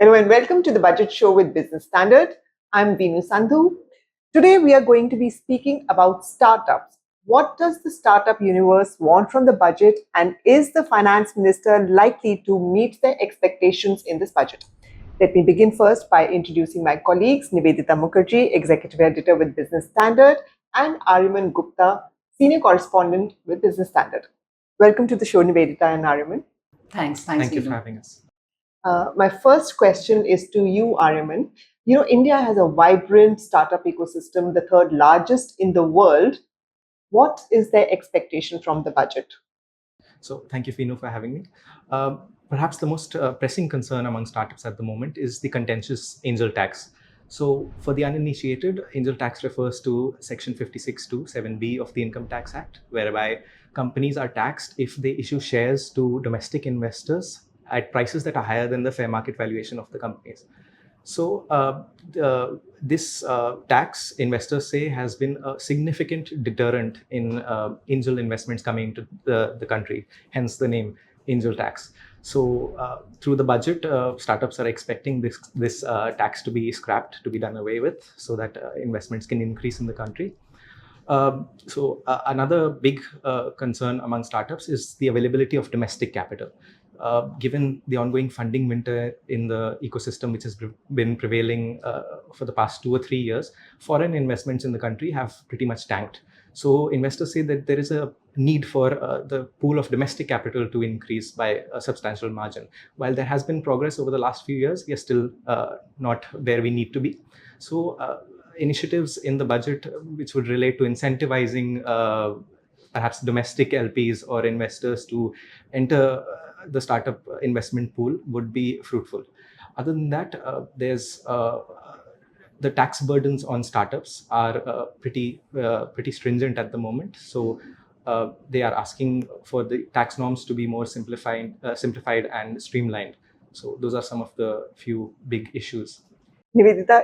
Hello and welcome to the Budget Show with Business Standard. I'm Vinu Sandhu. Today we are going to be speaking about startups. What does the startup universe want from the budget, and is the finance minister likely to meet their expectations in this budget? Let me begin first by introducing my colleagues, Nivedita Mukherjee, Executive Editor with Business Standard, and Ariman Gupta, Senior Correspondent with Business Standard. Welcome to the show, Nivedita and Ariman. Thanks, Thank you Vinu. for having us. My first question is to you, Ariman. India has a vibrant startup ecosystem, the third largest in the world. What is their expectation from the budget? So, thank you, Fino, for having me. Perhaps the most pressing concern among startups at the moment is the contentious angel tax. So, for the uninitiated, angel tax refers to Section 56(2) 7B of the Income Tax Act, whereby companies are taxed if they issue shares to domestic investors at prices that are higher than the fair market valuation of the companies. So this tax, investors say, has been a significant deterrent in angel investments coming into the country, hence the name angel tax. So through the budget, startups are expecting this tax to be scrapped, to be done away with, so that investments can increase in the country. Another big concern among startups is the availability of domestic capital. Given the ongoing funding winter in the ecosystem, which has been prevailing for the past 2 or 3 years, foreign investments in the country have pretty much tanked. So investors say that there is a need for the pool of domestic capital to increase by a substantial margin. While there has been progress over the last few years, we are still not where we need to be. So initiatives in the budget which would relate to incentivizing perhaps domestic LPs or investors to enter the startup investment pool would be fruitful. Other than that, there's the tax burdens on startups are pretty stringent at the moment. So they are asking for the tax norms to be more simplified and streamlined. So those are some of the few big issues. Nivedita,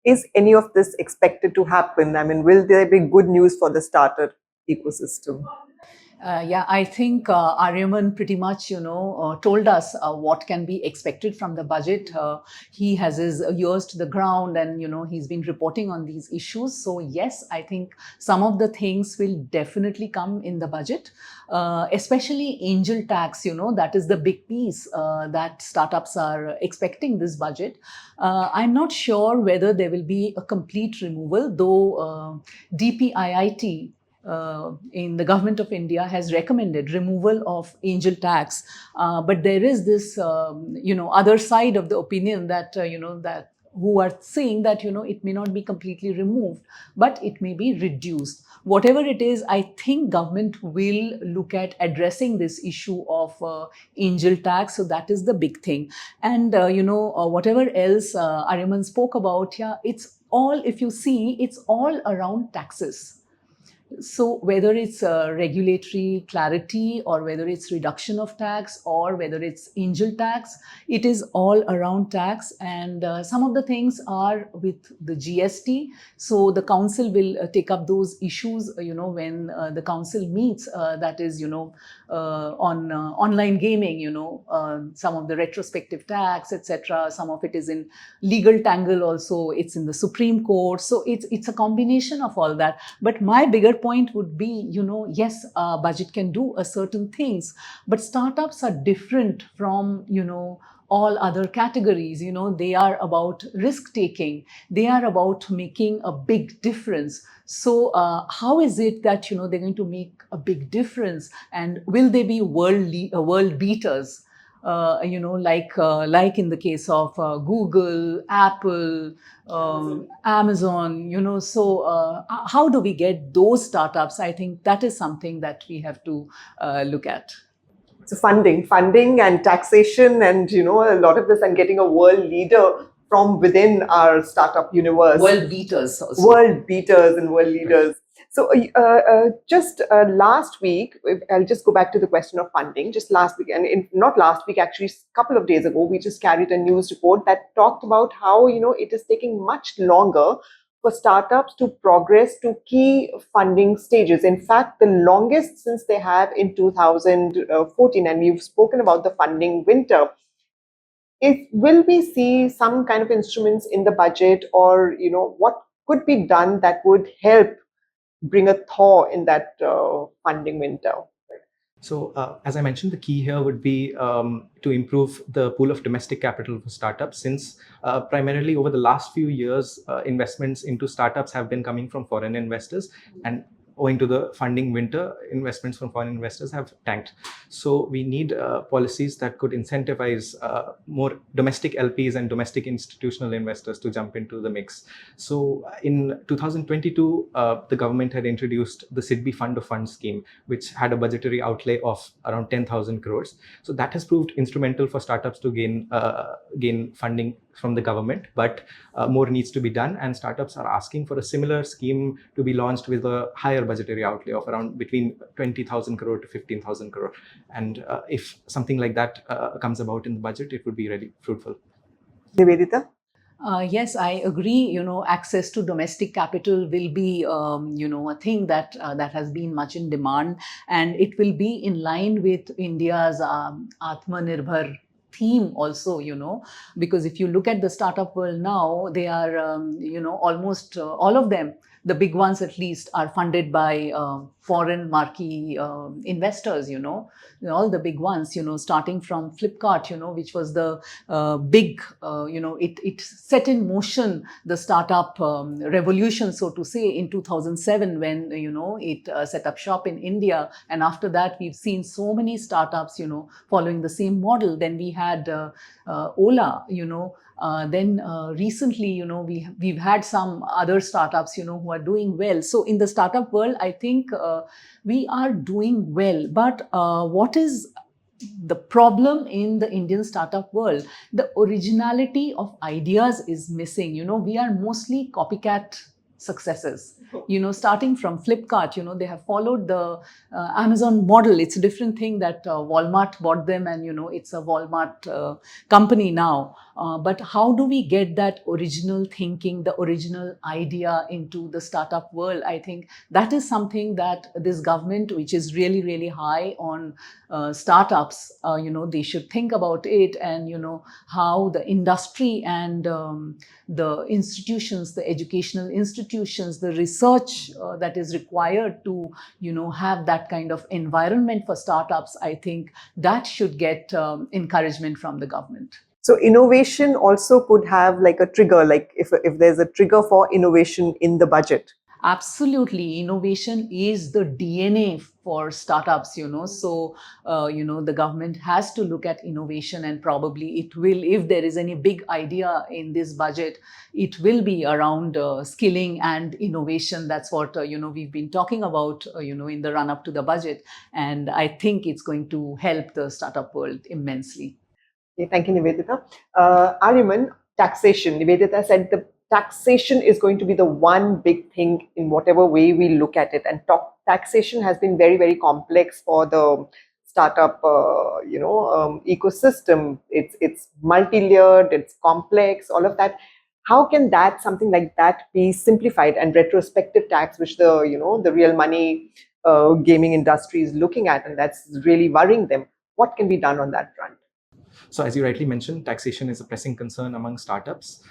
is any of this expected to happen? I mean, will there be good news for the startup ecosystem? Yeah, I think Aryaman pretty much, told us what can be expected from the budget. He has his ears to the ground, and he's been reporting on these issues. So yes, I think some of the things will definitely come in the budget, especially angel tax. That is the big piece that startups are expecting this budget. I'm not sure whether there will be a complete removal, though DPIIT in the government of India has recommended removal of angel tax, but there is this other side of the opinion that that who are saying that it may not be completely removed, but it may be reduced. Whatever it is, I think government will look at addressing this issue of angel tax. So that is the big thing. And whatever else Ariman spoke about, yeah, it's all, if you see, it's all around taxes. So whether it's regulatory clarity, or whether it's reduction of tax, or whether it's angel tax, it is all around tax. And some of the things are with the GST. So the council will take up those issues, when the council meets, that is, on online gaming, some of the retrospective tax, etc. Some of it is in legal tangle also. It's in the Supreme Court. So it's a combination of all that. But my bigger point would be, yes, budget can do a certain things, but startups are different from, all other categories. They are about risk taking. They are about making a big difference. So how is it that, they're going to make a big difference? And will they be world beaters? Like in the case of Google, Apple, Amazon, So how do we get those startups? I think that is something that we have to look at. So funding and taxation, and a lot of this, and getting a world leader from within our startup universe. World beaters also. World beaters and world leaders. So just last week, I'll just go back to the question of funding. Just last week, and not last week, actually, a couple of days ago, we just carried a news report that talked about how it is taking much longer for startups to progress to key funding stages. In fact, the longest since they have in 2014, and we've spoken about the funding winter. Will we see some kind of instruments in the budget, or what could be done that would help bring a thaw in that funding window? So, as I mentioned, the key here would be to improve the pool of domestic capital for startups, since primarily over the last few years, investments into startups have been coming from foreign investors, and owing to the funding winter, investments from foreign investors have tanked. So, we need policies that could incentivize more domestic LPs and domestic institutional investors to jump into the mix. So, in 2022, the government had introduced the SIDBI Fund of Funds scheme, which had a budgetary outlay of around 10,000 crores. So that has proved instrumental for startups to gain funding from the government, but more needs to be done, and startups are asking for a similar scheme to be launched with a higher budgetary outlay of around between 20,000 crore to 15,000 crore. And if something like that comes about in the budget, it would be really fruitful. Nivedita? Yes, I agree. Access to domestic capital will be, a thing that has been much in demand, and it will be in line with India's Atmanirbhar theme also. Because if you look at the startup world now, they are, almost all of them, the big ones at least, are funded by foreign marquee investors. All the big ones. Starting from Flipkart. Which was the big, it set in motion the startup revolution, so to say, in 2007 when, it set up shop in India. And after that, we've seen so many startups, following the same model. Then we had Ola, then recently, we've had some other startups, who are doing well. So in the startup world, I think we are doing well. But what is the problem in the Indian startup world? The originality of ideas is missing. We are mostly copycat successes. Starting from Flipkart, they have followed the Amazon model. It's a different thing that Walmart bought them, and it's a Walmart company now. But how do we get that original thinking, the original idea into the startup world? I think that is something that this government, which is really, really high on startups, they should think about it. And how the industry and the institutions, the educational institutions, the research that is required to have that kind of environment for startups, I think that should get encouragement from the government. So innovation also could have like a trigger, like if there's a trigger for innovation in the budget. Absolutely. Innovation is the DNA for startups. So, the government has to look at innovation, and probably it will, if there is any big idea in this budget, it will be around skilling and innovation. That's what, we've been talking about, in the run up to the budget. And I think it's going to help the startup world immensely. Okay, thank you, Nivedita. Ariman, taxation. Nivedita said the taxation is going to be the one big thing in whatever way we look at it. And taxation has been very, very complex for the startup, ecosystem. It's multi-layered, it's complex, all of that. How can something like that be simplified, and retrospective tax, which the real money gaming industry is looking at, and that's really worrying them? What can be done on that front? So, as you rightly mentioned, taxation is a pressing concern among startups.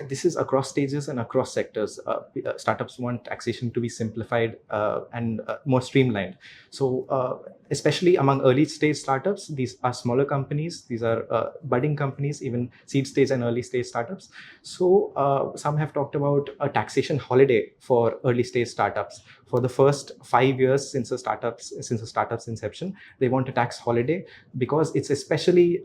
This is across stages and across sectors. Startups want taxation to be simplified and more streamlined. So, especially among early stage startups, these are smaller companies, these are budding companies, even seed stage and early stage startups. So, some have talked about a taxation holiday for early stage startups. For the first 5 years since a startup's inception, they want a tax holiday, because it's especially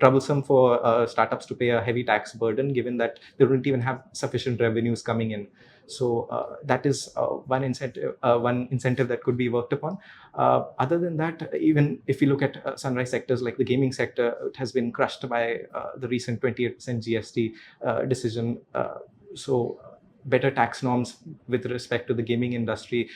troublesome for startups to pay a heavy tax burden, given that they don't even have sufficient revenues coming in. So that is one incentive that could be worked upon. Other than that, even if you look at sunrise sectors like the gaming sector, it has been crushed by the recent 28% GST decision. So better tax norms with respect to the gaming industry,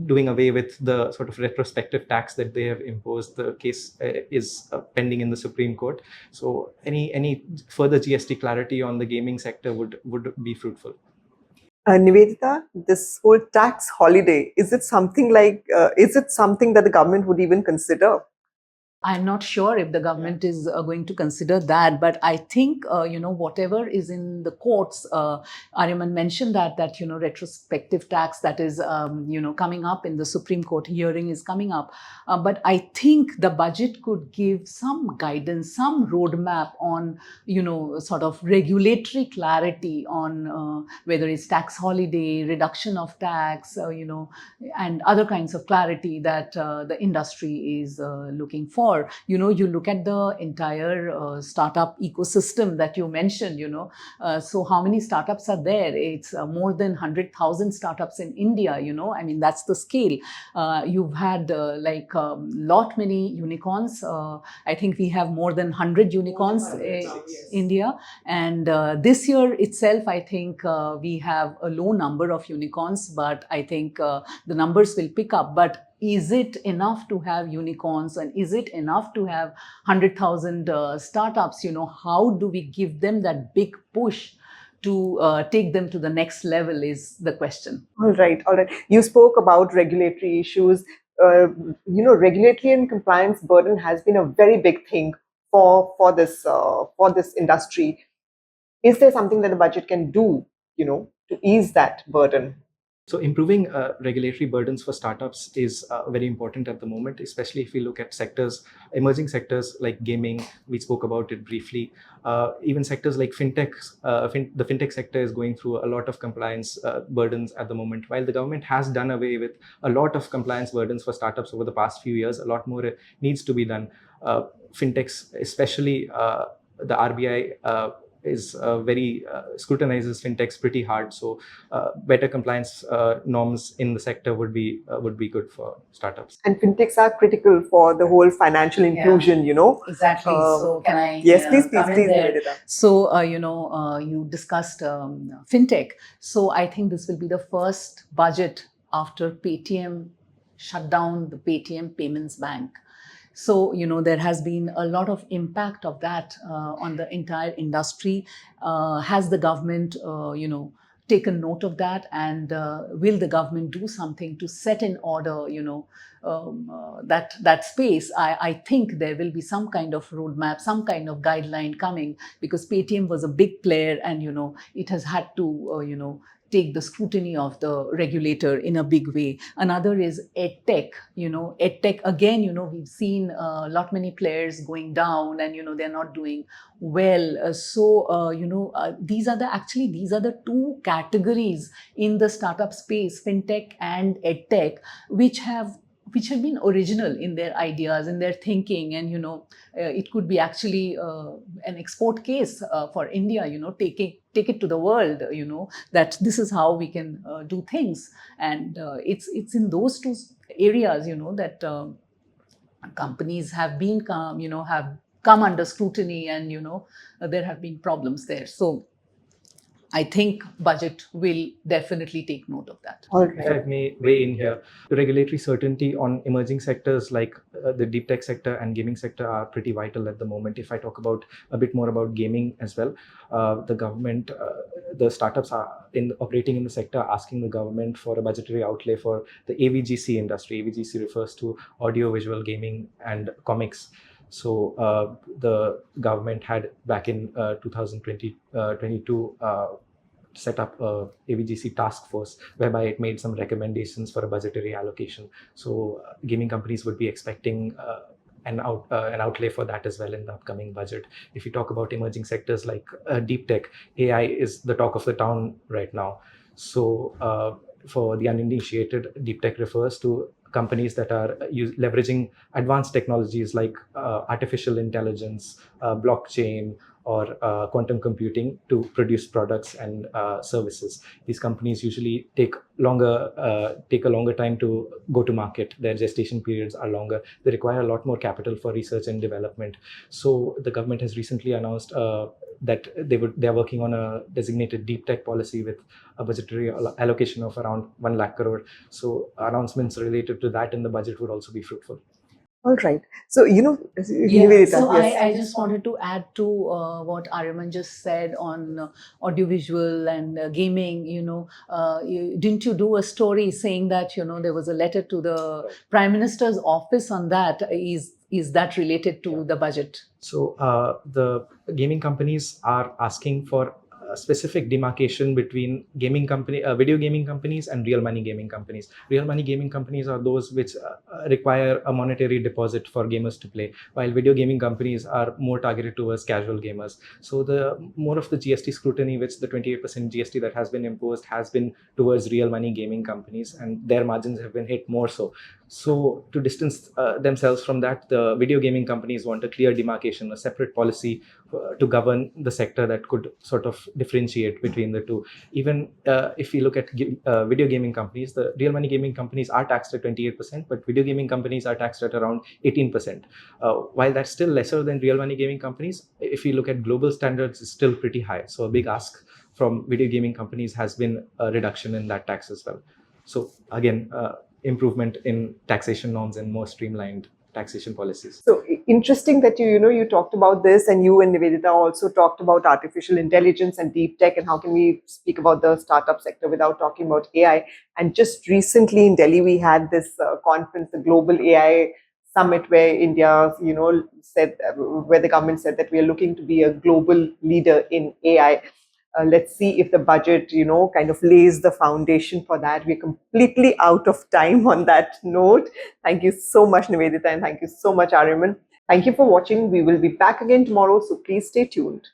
doing away with the sort of retrospective tax that they have imposed. The case is pending in the Supreme Court. So any further GST clarity on the gaming sector would be fruitful. Nivedita, this whole tax holiday, is it something that the government would even consider? I'm not sure if the government is going to consider that, but I think whatever is in the courts. Ariman mentioned that retrospective tax that is coming up in the Supreme Court hearing is coming up, but I think the budget could give some guidance, some roadmap on sort of regulatory clarity on whether it's tax holiday, reduction of tax, and other kinds of clarity that the industry is looking for. You look at the entire startup ecosystem that you mentioned, so how many startups are there? It's more than 100,000 startups in India, I mean, that's the scale. You've had lot many unicorns. I think we have more than 100 unicorns in India. And this year itself, I think we have a low number of unicorns, but I think the numbers will pick up. But is it enough to have unicorns, and is it enough to have 100,000 startups? How do we give them that big push to take them to the next level is the question. All right. You spoke about regulatory issues. Regulatory and compliance burden has been a very big thing for this industry. Is there something that the budget can do, to ease that burden? So improving regulatory burdens for startups is very important at the moment, especially if we look at sectors, emerging sectors like gaming. We spoke about it briefly. Even sectors like fintech, the fintech sector is going through a lot of compliance burdens at the moment. While the government has done away with a lot of compliance burdens for startups over the past few years, a lot more needs to be done. Fintechs, especially the RBI, is very scrutinizes fintechs pretty hard. So better compliance norms in the sector would be good for startups. And fintechs are critical for the whole financial inclusion. Exactly. So can I? Yes, please, come in there? Nivedita. So you discussed fintech. So I think this will be the first budget after Paytm shut down the Paytm Payments Bank. So, there has been a lot of impact of that on the entire industry. Has the government, taken note of that? And will the government do something to set in order, that space? I think there will be some kind of roadmap, some kind of guideline coming, because Paytm was a big player, and, it has had to, take the scrutiny of the regulator in a big way. Another is edtech. Edtech, again, we've seen a lot many players going down, and they're not doing well. These are the two categories in the startup space, fintech and edtech, which have been original in their ideas, in their thinking, and it could be actually an export case for India. Take it to the world. That this is how we can do things, and it's in those two areas. That companies have been have come under scrutiny, and there have been problems there. So I think budget will definitely take note of that. All If I right. may weigh in here, the regulatory certainty on emerging sectors like the deep tech sector and gaming sector are pretty vital at the moment. If I talk about a bit more about gaming as well, the government, the startups are operating in the sector asking the government for a budgetary outlay for the AVGC industry. AVGC refers to audio visual gaming and comics. So the government had back in 2022 set up a AVGC task force whereby it made some recommendations for a budgetary allocation. So gaming companies would be expecting an outlay for that as well in the upcoming budget. If you talk about emerging sectors like deep tech, AI is the talk of the town right now. So for the uninitiated, deep tech refers to companies that are leveraging advanced technologies like artificial intelligence, blockchain, or quantum computing to produce products and services. These companies usually take a longer time to go to market. Their gestation periods are longer. They require a lot more capital for research and development. So the government has recently announced that they are working on a designated deep tech policy with a budgetary allocation of around 1 lakh crore. So announcements related to that in the budget would also be fruitful. All right. So, Yeah, so yes. I just wanted to add to what Ariman just said on audiovisual and gaming. Didn't you do a story saying that there was a letter to the Prime Minister's office on that? is that related to the budget? So the gaming companies are asking for a specific demarcation between video gaming companies and real money gaming companies. Real money gaming companies are those which require a monetary deposit for gamers to play, while video gaming companies are more targeted towards casual gamers. So the more of the GST scrutiny, which the 28% GST that has been imposed, has been towards real money gaming companies, and their margins have been hit more so. So to distance themselves from that, the video gaming companies want a clear demarcation, a separate policy to govern the sector that could sort of differentiate between the two. Even if we look at video gaming companies, the real money gaming companies are taxed at 28%, but video gaming companies are taxed at around 18%. While that's still lesser than real money gaming companies, if we look at global standards, it's still pretty high. So a big ask from video gaming companies has been a reduction in that tax as well. So again, improvement in taxation norms and more streamlined taxation policies. So interesting that you talked about this, and you and Nivedita also talked about artificial intelligence and deep tech, and how can we speak about the startup sector without talking about AI. And just recently in Delhi, we had this conference, the Global AI Summit, where India, said, where the government said that we are looking to be a global leader in AI. Let's see if the budget, kind of lays the foundation for that. We're completely out of time on that note. Thank you so much, Nivedita, and thank you so much, Ariman. Thank you for watching. We will be back again tomorrow, so please stay tuned.